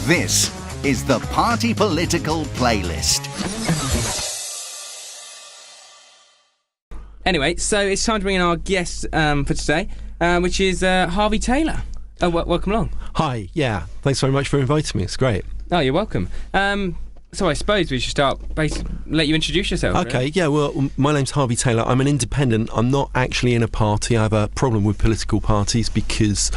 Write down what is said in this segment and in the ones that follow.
This is the Party Political Playlist. Anyway, so it's time to bring in our guest for today, which is Harvey Taylor. Welcome along. Hi, yeah. Thanks very much for inviting me. It's great. Oh, you're welcome. So I suppose we should start, basically, let you introduce yourself. Okay, really. Yeah, well, my name's Harvey Taylor. I'm an independent. I'm not actually in a party. I have a problem with political parties because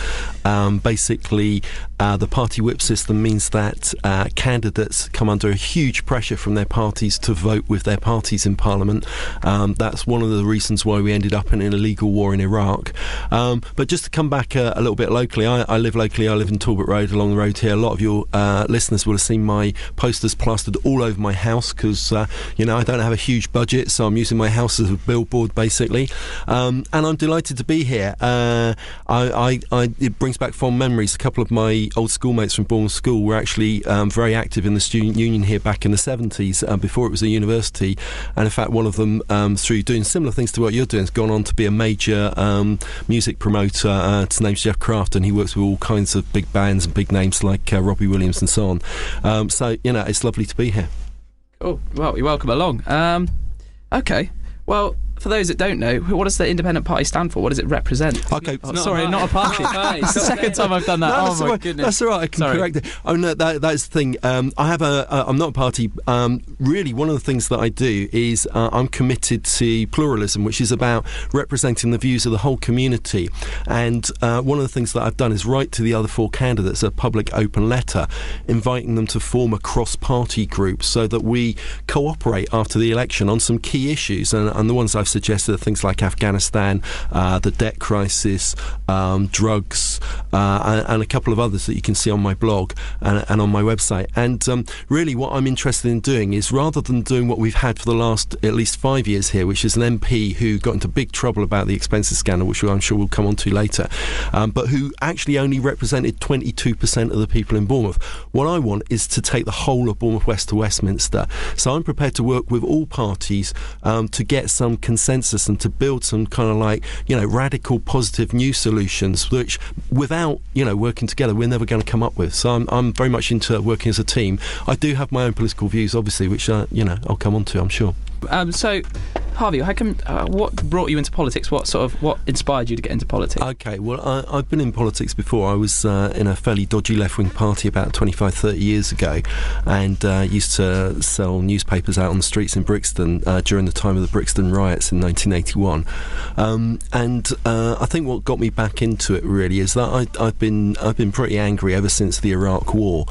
basically the party whip system means that candidates come under a huge pressure from their parties to vote with their parties in Parliament. That's one of the reasons why we ended up in an illegal war in Iraq. But just to come back a little bit locally, I live locally. I live in Talbot Road, along the road here. A lot of your listeners will have seen my posters plastered all over my house because, I don't have a huge budget, so I'm using my house as a billboard, basically. And I'm delighted to be here. It brings back fond memories. A couple of my old schoolmates from Bournemouth School were actually very active in the student union here back in the 70s, before it was a university. And in fact, one of them, through doing similar things to what you're doing, has gone on to be a major music promoter. His name's Jeff Craft, and he works with all kinds of big bands and big names like Robbie Williams and so on. So, it's lovely to be here. Oh, well, you're welcome along. Okay. Well, for those that don't know, what does the Independent Party stand for? What does it represent? Okay, Sorry, not a party. It's the second time I've done that. No, oh my goodness. That's all right. I can correct it. Oh no, that's the thing. I'm not a party. Really, one of the things that I do is I'm committed to pluralism, which is about representing the views of the whole community. And one of the things that I've done is write to the other four candidates a public open letter, inviting them to form a cross-party group so that we cooperate after the election on some key issues. And the ones I've suggested are things like Afghanistan, the debt crisis, drugs, and a couple of others that you can see on my blog and on my website. And really what I'm interested in doing is, rather than doing what we've had for the last at least 5 years here, which is an MP who got into big trouble about the expenses scandal, which I'm sure we'll come on to later, but who actually only represented 22% of the people in Bournemouth. What I want is to take the whole of Bournemouth West to Westminster. So I'm prepared to work with all parties to get some consensus and to build some kind of radical positive new solutions which, without working together, we're never going to come up with. So I'm very much into working as a team. I do have my own political views, obviously, which I'll come on to, I'm sure. So, Harvey, how come? What brought you into politics? What inspired you to get into politics? Okay, well, I've been in politics before. I was in a fairly dodgy left-wing party about 25, 30 years ago, and used to sell newspapers out on the streets in Brixton during the time of the Brixton riots in 1981. And I think what got me back into it really is that I've been pretty angry ever since the Iraq War.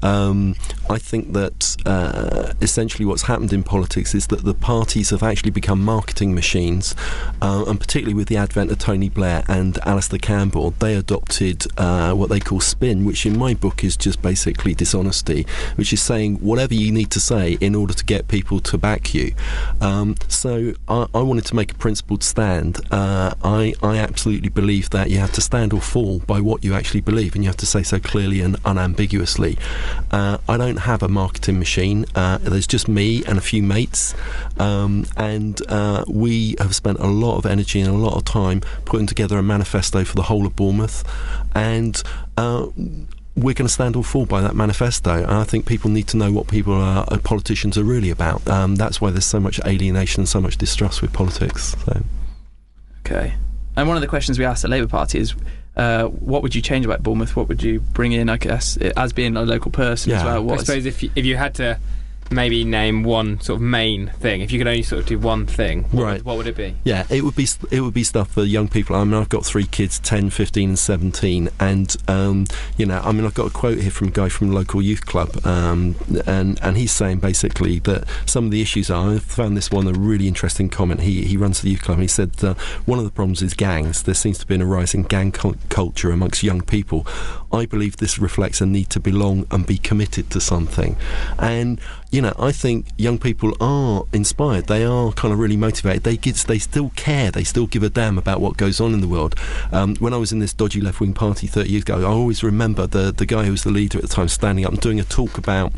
I think that essentially what's happened in politics is that the parties have actually become marketing machines, and particularly with the advent of Tony Blair and Alistair Campbell, they adopted what they call spin, which in my book is just basically dishonesty, which is saying whatever you need to say in order to get people to back you. So I wanted to make a principled stand. I absolutely believe that you have to stand or fall by what you actually believe, and you have to say so clearly and unambiguously. I don't have a marketing machine. There's just me and a few mates, and we have spent a lot of energy and a lot of time putting together a manifesto for the whole of Bournemouth, and we're going to stand or fall by that manifesto. And I think people need to know what politicians are really about. That's why there's so much alienation and so much distrust with politics. So. Okay. And one of the questions we asked the Labour Party is, what would you change about Bournemouth? What would you bring in, I guess, as being a local person as well? I suppose if you had to maybe name one sort of main thing, if you could only sort of do one thing, what would it be? Yeah, it would be stuff for young people. I mean, I've got 3 kids, 10, 15 and 17, and I've got a quote here from a guy from a local youth club, and he's saying basically that some of the issues are, I found this one a really interesting comment. He runs the youth club, and he said one of the problems is gangs. There seems to be a rise in gang culture amongst young people. I believe this reflects a need to belong and be committed to something, and I think young people are inspired. They are kind of really motivated. They still care. They still give a damn about what goes on in the world. When I was in this dodgy left-wing party 30 years ago, I always remember the guy who was the leader at the time standing up and doing a talk about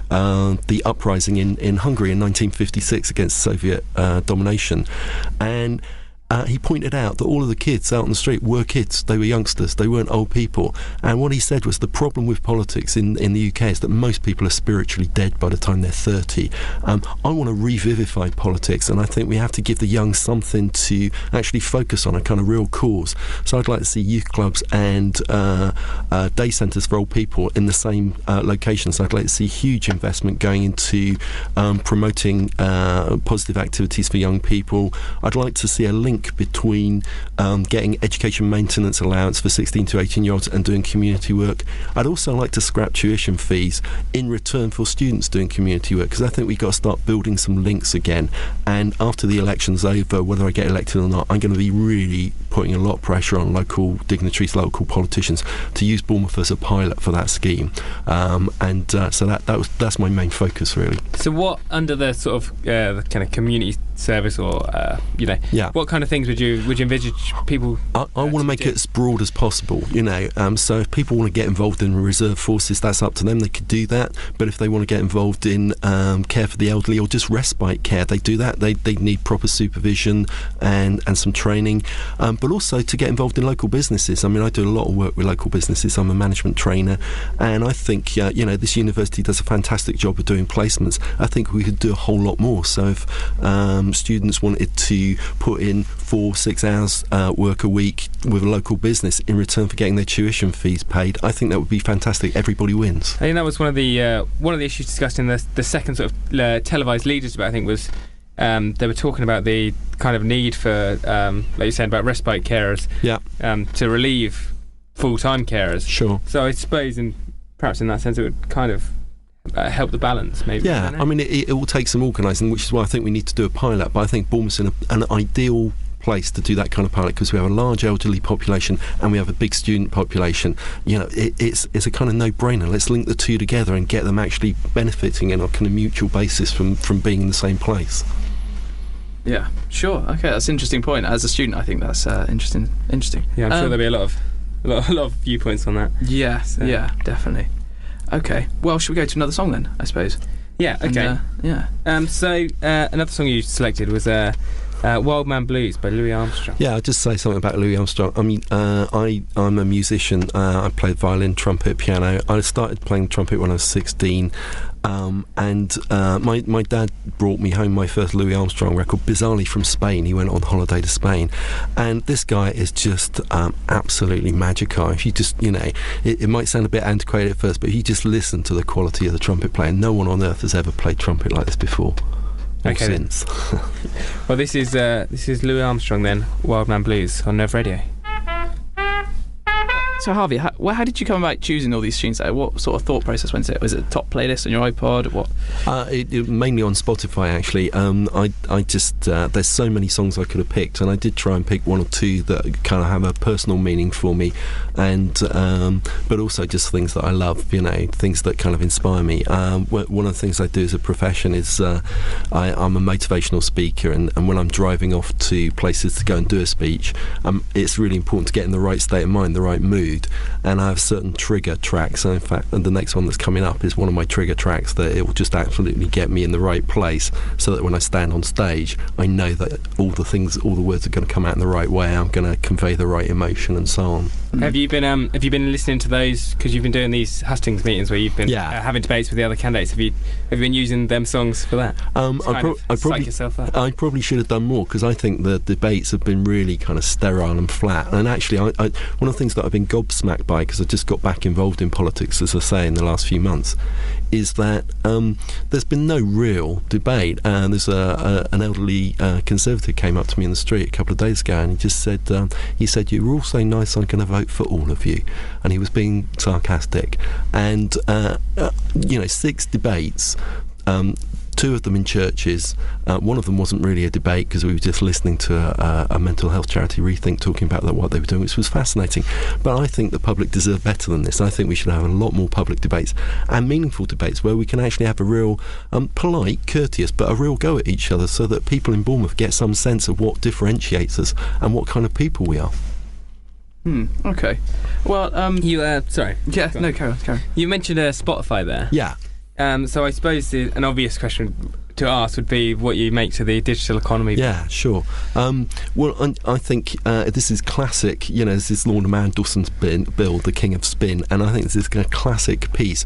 the uprising in Hungary in 1956 against Soviet domination. And he pointed out that all of the kids out on the street were kids. They were youngsters. They weren't old people. And what he said was the problem with politics in the UK is that most people are spiritually dead by the time they're 30. I want to revivify politics, and I think we have to give the young something to actually focus on, a kind of real cause. So I'd like to see youth clubs and day centres for old people in the same locations. I'd like to see huge investment going into promoting positive activities for young people. I'd like to see a link between getting education maintenance allowance for 16 to 18 year olds and doing community work. I'd also like to scrap tuition fees in return for students doing community work, because I think we've got to start building some links again. And after the election's over, whether I get elected or not, I'm going to be really putting a lot of pressure on local dignitaries, local politicians to use Bournemouth as a pilot for that scheme. So that's my main focus, really. So what, under the sort of the kind of community service, or what kind of things would you envisage people? I want to make it as broad as possible. So if people want to get involved in reserve forces, that's up to them. They could do that. But if they want to get involved in care for the elderly or just respite care, they do that. They need proper supervision and some training. But also to get involved in local businesses. I mean, I do a lot of work with local businesses. I'm a management trainer, and I think this university does a fantastic job of doing placements. I think we could do a whole lot more. So if students wanted to put in 4-6 hours work a week with a local business in return for getting their tuition fees paid, I think that would be fantastic. Everybody wins. I think that was one of the issues discussed in the second sort of televised leaders debate. I think was they were talking about the kind of need for, like you said, about respite carers, to relieve full-time carers. Sure. So I suppose, perhaps in that sense, it would kind of help the balance, maybe. Yeah, I mean, it will take some organising, which is why I think we need to do a pilot. But I think Bournemouth's in an ideal place to do that kind of pilot, because we have a large elderly population and we have a big student population. It's a kind of no-brainer. Let's link the two together and get them actually benefiting in a kind of mutual basis from being in the same place. Yeah, sure. Okay, that's an interesting point. As a student, I think that's interesting. Yeah, I'm sure there'll be a lot of viewpoints on that. Yeah, yeah, definitely. Okay, well, should we go to another song then, I suppose? Yeah, okay. So another song you selected was Wild Man Blues by Louis Armstrong. Yeah, I'll just say something about Louis Armstrong. I mean, I'm a musician. I played violin, trumpet, piano. I started playing trumpet when I was 16. And my dad brought me home my first Louis Armstrong record, bizarrely from Spain. He went on holiday to Spain, and this guy is just absolutely magical. If you just, it might sound a bit antiquated at first, but if you just listen to the quality of the trumpet playing, no one on earth has ever played trumpet like this before. Okay, since. Well, this is Louis Armstrong then, Wild Man Blues on Nerve Radio. So Harvey, how did you come about choosing all these tunes? What sort of thought process went into it? Was it a top playlist on your iPod? What? It mainly on Spotify, actually. I just there's so many songs I could have picked, and I did try and pick one or two that kind of have a personal meaning for me, and but also just things that I love, things that kind of inspire me. One of the things I do as a profession is I'm a motivational speaker, and when I'm driving off to places to go and do a speech, it's really important to get in the right state of mind, the right mood. And I have certain trigger tracks, and in fact the next one that's coming up is one of my trigger tracks that it will just absolutely get me in the right place, so that when I stand on stage I know that all the words are going to come out in the right way. I'm going to convey the right emotion and so on. Have you been listening to those, because you've been doing these hustings meetings where you've been having debates with the other candidates? Have you been using them songs for that? I probably should have done more, because I think the debates have been really kind of sterile and flat. And actually, one of the things that I've been gobsmacked by, because I just got back involved in politics, as I say, in the last few months, is that there's been no real debate. And there's an elderly Conservative came up to me in the street a couple of days ago, and he just said, "You were all so nice, I'm going to vote for all of you." And he was being sarcastic. And 6 debates. 2 of them in churches. One of them wasn't really a debate, because we were just listening to a mental health charity, Rethink, talking about what they were doing, which was fascinating. But I think the public deserve better than this. I think we should have a lot more public debates and meaningful debates where we can actually have a real polite, courteous, but a real go at each other, so that people in Bournemouth get some sense of what differentiates us and what kind of people we are. Okay. Well, you sorry. Yeah. No, carry on. You mentioned Spotify there. Yeah. So I suppose an obvious question to ask would be what you make to the digital economy. Yeah, sure. Well, I think this is classic. This is Lorna Mandelson's bill, The King of Spin, and I think this is a classic piece